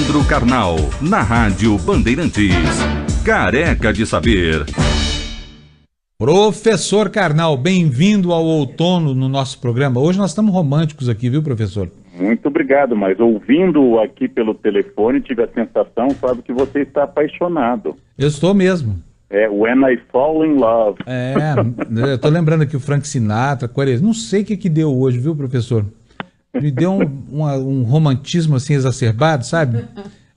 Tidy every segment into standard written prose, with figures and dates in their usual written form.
Leandro Carnal, na Rádio Bandeirantes. Careca de Saber. Professor Carnal, bem-vindo ao outono no nosso programa. Hoje nós estamos românticos aqui, viu, professor? Muito obrigado, mas ouvindo aqui pelo telefone, tive a sensação, sabe, que você está apaixonado. Eu estou mesmo. When I Fall in Love. Eu tô lembrando aqui o Frank Sinatra, não sei o que deu hoje, viu, professor? Me deu um romantismo assim exacerbado, sabe?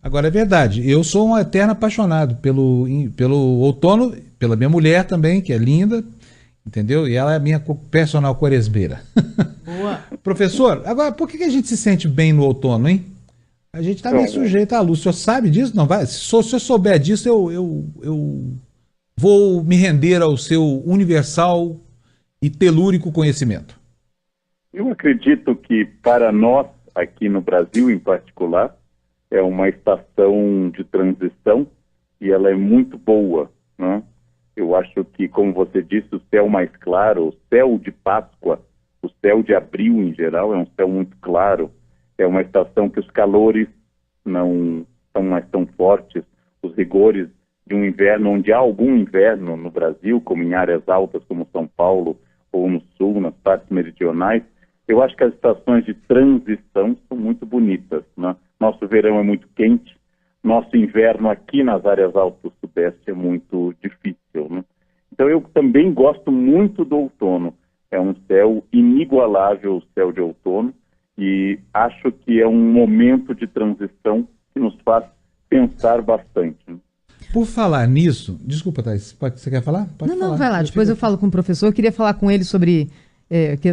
Agora é verdade, eu sou um eterno apaixonado pelo outono, pela minha mulher também, que é linda, entendeu? E ela é a minha personal quaresmeira. Boa. Professor, agora por que a gente se sente bem no outono, hein? A gente tá meio sujeito à luz. O senhor sabe disso? Não vai? Se o senhor souber disso, eu vou me render ao seu universal e telúrico conhecimento. Eu acredito que para nós, aqui no Brasil em particular, é uma estação de transição e ela é muito boa, né? Eu acho que, como você disse, o céu mais claro, o céu de Páscoa, o céu de abril em geral, é um céu muito claro. É uma estação que os calores não são mais tão fortes, os rigores de um inverno, onde há algum inverno no Brasil, como em áreas altas como São Paulo ou no sul, nas partes meridionais. Eu acho que as estações de transição são muito bonitas, né? Nosso verão é muito quente, nosso inverno aqui nas áreas altas do sudeste é muito difícil, né? Então eu também gosto muito do outono. É um céu inigualável, o céu de outono, e acho que é um momento de transição que nos faz pensar bastante, né? Por falar nisso, desculpa, Thais, você quer falar? Pode falar. Não, vai lá, depois eu falo com o professor. Eu queria falar com ele sobre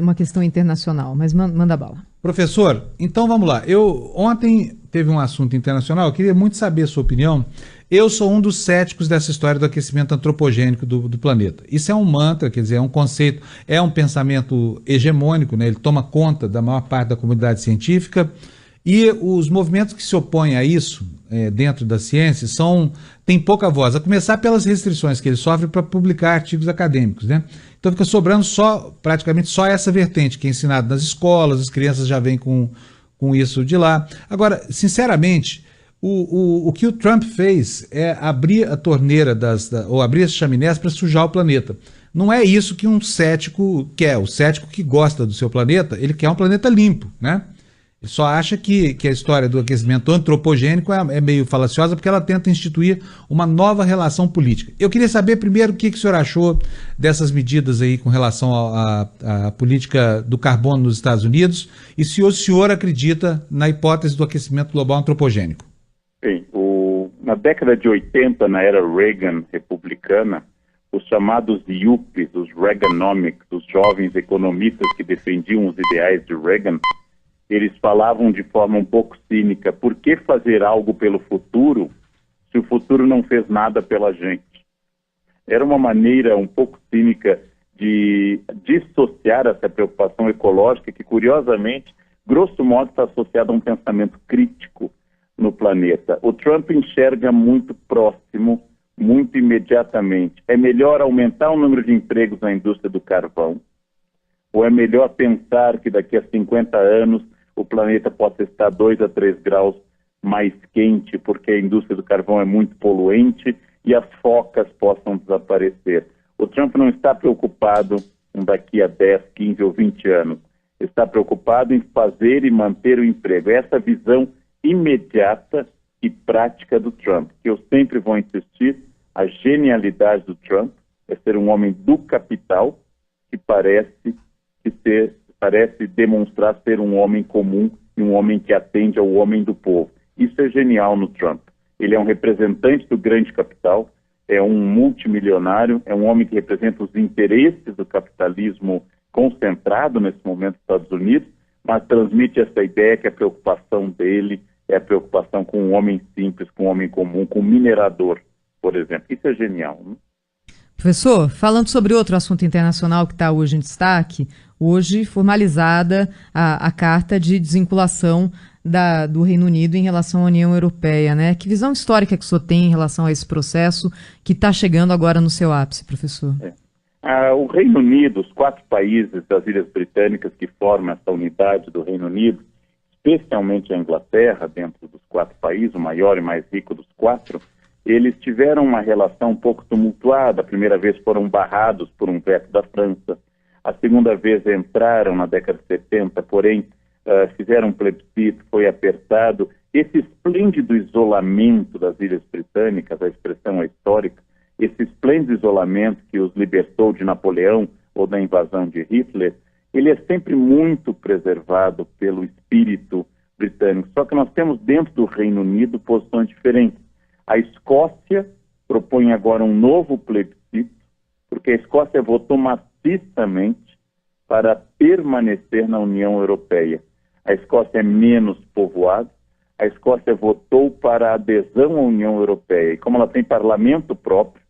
uma questão internacional, mas manda bala. Professor, então vamos lá. Ontem teve um assunto internacional, eu queria muito saber a sua opinião. Eu sou um dos céticos dessa história do aquecimento antropogênico do planeta. Isso é um mantra, quer dizer, é um conceito, é um pensamento hegemônico, né? Ele toma conta da maior parte da comunidade científica, e os movimentos que se opõem a isso, dentro da ciência, têm pouca voz, a começar pelas restrições que eles sofrem para publicar artigos acadêmicos, né? Então fica sobrando praticamente só essa vertente, que é ensinado nas escolas, as crianças já vêm com isso de lá. Agora, sinceramente, o que o Trump fez é abrir a torneira ou abrir as chaminés para sujar o planeta. Não é isso que um cético quer. O cético que gosta do seu planeta, ele quer um planeta limpo, né? Ele só acha que a história do aquecimento antropogênico é meio falaciosa porque ela tenta instituir uma nova relação política. Eu queria saber primeiro o que o senhor achou dessas medidas aí com relação à política do carbono nos Estados Unidos e se o senhor acredita na hipótese do aquecimento global antropogênico. Bem, na década de 80, na era Reagan republicana, os chamados yuppies, os Reaganomics, os jovens economistas que defendiam os ideais de Reagan, eles falavam de forma um pouco cínica: por que fazer algo pelo futuro se o futuro não fez nada pela gente? Era uma maneira um pouco cínica de dissociar essa preocupação ecológica que, curiosamente, grosso modo, está associada a um pensamento crítico no planeta. O Trump enxerga muito próximo, muito imediatamente. É melhor aumentar o número de empregos na indústria do carvão? Ou é melhor pensar que daqui a 50 anos o planeta possa estar 2 a 3 graus mais quente, porque a indústria do carvão é muito poluente e as focas possam desaparecer? O Trump não está preocupado em daqui a 10, 15 ou 20 anos. Está preocupado em fazer e manter o emprego. Essa visão imediata e prática do Trump, que eu sempre vou insistir, a genialidade do Trump é ser um homem do capital que parece demonstrar ser um homem comum e um homem que atende ao homem do povo. Isso é genial no Trump. Ele é um representante do grande capital, é um multimilionário, é um homem que representa os interesses do capitalismo concentrado nesse momento nos Estados Unidos, mas transmite essa ideia que a preocupação dele é a preocupação com um homem simples, com um homem comum, com um minerador, por exemplo. Isso é genial, né? Professor, falando sobre outro assunto internacional que está hoje em destaque, hoje formalizada a carta de desvinculação do Reino Unido em relação à União Europeia, né? Que visão histórica que o senhor tem em relação a esse processo que está chegando agora no seu ápice, professor? O Reino Unido, os 4 países das Ilhas Britânicas que formam essa unidade do Reino Unido, especialmente a Inglaterra, dentro dos 4 países, o maior e mais rico dos 4, eles tiveram uma relação um pouco tumultuada. A primeira vez foram barrados por um veto da França, a segunda vez entraram na década de 70, porém fizeram um plebiscito, foi apertado. Esse esplêndido isolamento das Ilhas Britânicas, a expressão é histórica, esse esplêndido isolamento que os libertou de Napoleão ou da invasão de Hitler, ele é sempre muito preservado pelo espírito britânico. Só que nós temos dentro do Reino Unido posições diferentes. A Escócia propõe agora um novo plebiscito, porque a Escócia votou maciçamente para permanecer na União Europeia. A Escócia é menos povoada, a Escócia votou para a adesão à União Europeia. E como ela tem parlamento próprio,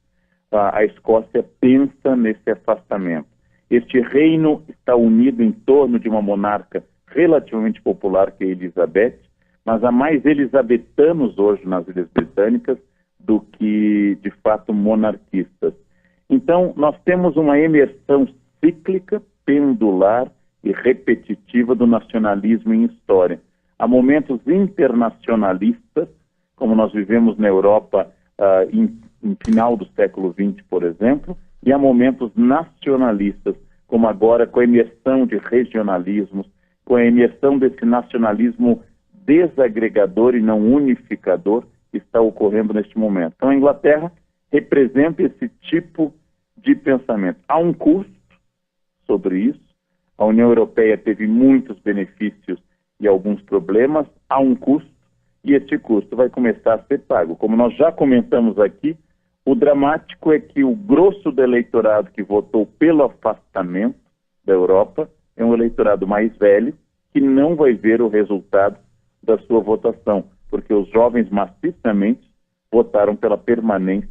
a Escócia pensa nesse afastamento. Este reino está unido em torno de uma monarca relativamente popular, que é Elizabeth, mas há mais elisabetanos hoje nas Ilhas Britânicas do que, de fato, monarquistas. Então, nós temos uma emersão cíclica, pendular e repetitiva do nacionalismo em história. Há momentos internacionalistas, como nós vivemos na Europa em final do século XX, por exemplo, e há momentos nacionalistas, como agora com a emersão de regionalismos, com a emersão desse nacionalismo desagregador e não unificador que está ocorrendo neste momento. Então, a Inglaterra representa esse tipo de pensamento. Há um custo sobre isso. A União Europeia teve muitos benefícios e alguns problemas. Há um custo e este custo vai começar a ser pago. Como nós já comentamos aqui, o dramático é que o grosso do eleitorado que votou pelo afastamento da Europa é um eleitorado mais velho que não vai ver o resultado da sua votação, porque os jovens maciçamente votaram pela permanência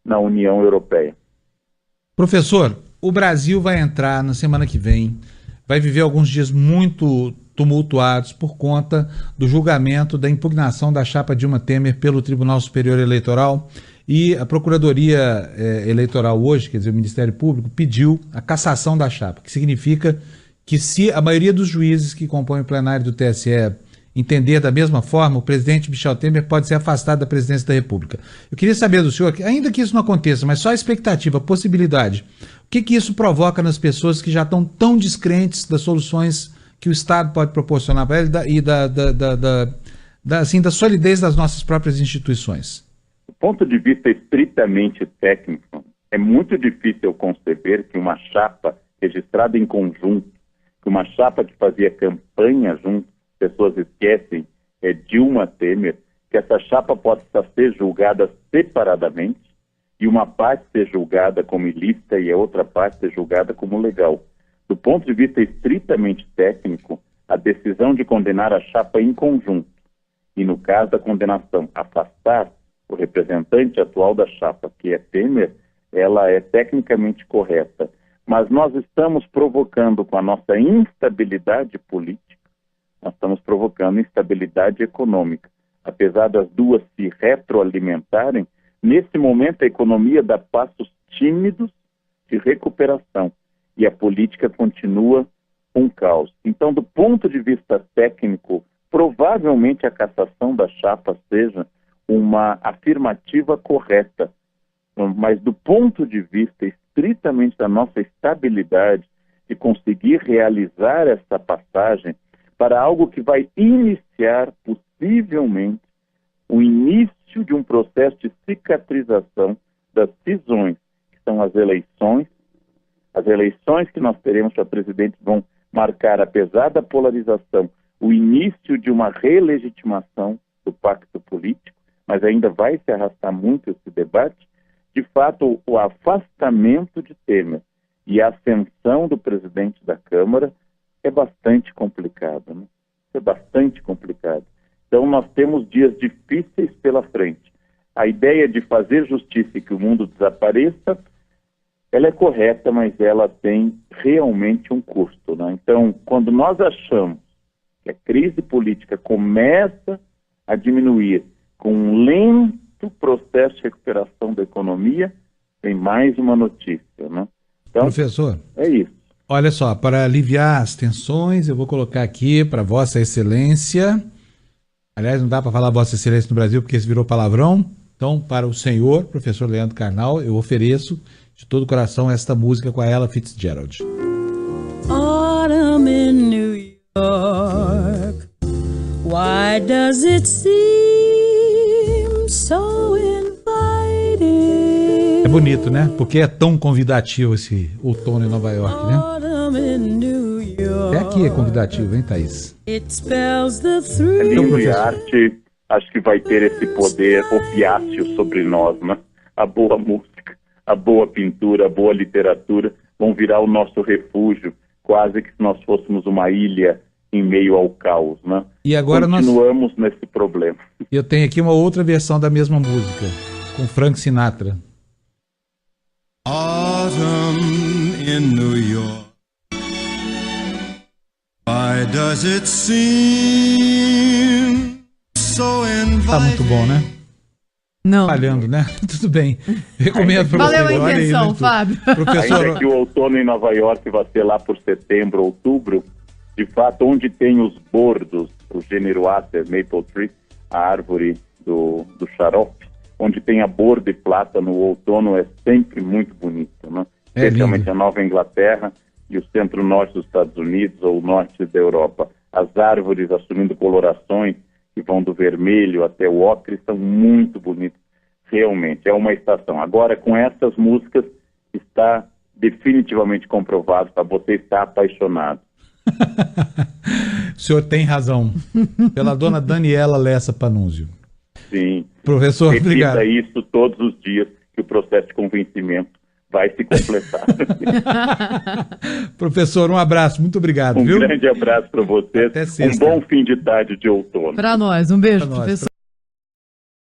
na União Europeia. Professor, o Brasil vai entrar na semana que vem, vai viver alguns dias muito tumultuados por conta do julgamento da impugnação da chapa Dilma Temer pelo Tribunal Superior Eleitoral, e a Procuradoria Eleitoral hoje, quer dizer, o Ministério Público, pediu a cassação da chapa, que significa que se a maioria dos juízes que compõem o plenário do TSE entender da mesma forma, o presidente Michel Temer pode ser afastado da presidência da República. Eu queria saber do senhor, ainda que isso não aconteça, mas só a expectativa, a possibilidade, o que isso provoca nas pessoas que já estão tão descrentes das soluções que o Estado pode proporcionar para ele e da solidez das nossas próprias instituições? Do ponto de vista estritamente técnico, é muito difícil conceber que uma chapa registrada em conjunto, que uma chapa que fazia campanha junto, pessoas esquecem, é Dilma Temer, que essa chapa possa ser julgada separadamente e uma parte ser julgada como ilícita e a outra parte ser julgada como legal. Do ponto de vista estritamente técnico, a decisão de condenar a chapa em conjunto e, no caso da condenação, afastar o representante atual da chapa, que é Temer, ela é tecnicamente correta. Mas nós estamos provocando, com a nossa instabilidade política, nós estamos provocando instabilidade econômica. Apesar das duas se retroalimentarem, nesse momento a economia dá passos tímidos de recuperação e a política continua um caos. Então, do ponto de vista técnico, provavelmente a cassação da chapa seja uma afirmativa correta, mas do ponto de vista estritamente da nossa estabilidade, de conseguir realizar essa passagem para algo que vai iniciar, possivelmente, o início de um processo de cicatrização das cisões, que são as eleições que nós teremos para presidente vão marcar, apesar da polarização, o início de uma relegitimação do pacto político, mas ainda vai se arrastar muito esse debate. De fato, o afastamento de Temer e a ascensão do presidente da Câmara é bastante complicado, né? É bastante complicado. Então, nós temos dias difíceis pela frente. A ideia de fazer justiça e que o mundo desapareça, ela é correta, mas ela tem realmente um custo, né? Então, quando nós achamos que a crise política começa a diminuir com um lento processo de recuperação da economia, tem mais uma notícia, né? Então, professor, é isso. Olha só, para aliviar as tensões, eu vou colocar aqui para Vossa Excelência. Aliás, não dá para falar Vossa Excelência no Brasil porque isso virou palavrão. Então, para o senhor, professor Leandro Carnal, eu ofereço de todo o coração esta música com a Ella Fitzgerald. Autumn in New York, why does it seem so inviting? É bonito, né? Porque é tão convidativo esse outono em Nova York, né? Até aqui é convidativo, hein, Thaís? It spells the É thrill. lindo, e a arte acho que vai ter esse poder opiáceo sobre nós, né? A boa música, a boa pintura, a boa literatura vão virar o nosso refúgio, quase que se nós fôssemos uma ilha em meio ao caos, né? E agora continuamos nesse problema. Eu tenho aqui uma outra versão da mesma música, com Frank Sinatra. Autumn in New York. Why does it seem so inviting? Tá muito bom, né? Não. Falhando, né? Tudo bem. Recomendo para vocês. Valeu a intenção, Fábio. Professor, Ainda que o outono em Nova York vai ser lá por setembro, outubro, de fato, onde tem os bordos, o gênero Acer, Maple Tree, a árvore do xarope, onde tem a borda e plata no outono, é sempre muito bonito, né? Especialmente lindo. a Nova Inglaterra e o centro-norte dos Estados Unidos ou o norte da Europa. As árvores assumindo colorações que vão do vermelho até o ocre são muito bonitas. Realmente, é uma estação. Agora, com essas músicas, está definitivamente comprovado, tá? Você está apaixonado. o senhor tem razão. Pela dona Daniela Lessa Panunzio. Sim. Professor, Repita obrigado. isso todos os dias, que o processo de convencimento vai se completar. Professor, um abraço. Muito obrigado, Um viu? grande abraço para vocês. Até sexta. Um bom fim de tarde de outono. Para nós, um beijo, Pra nós. professor.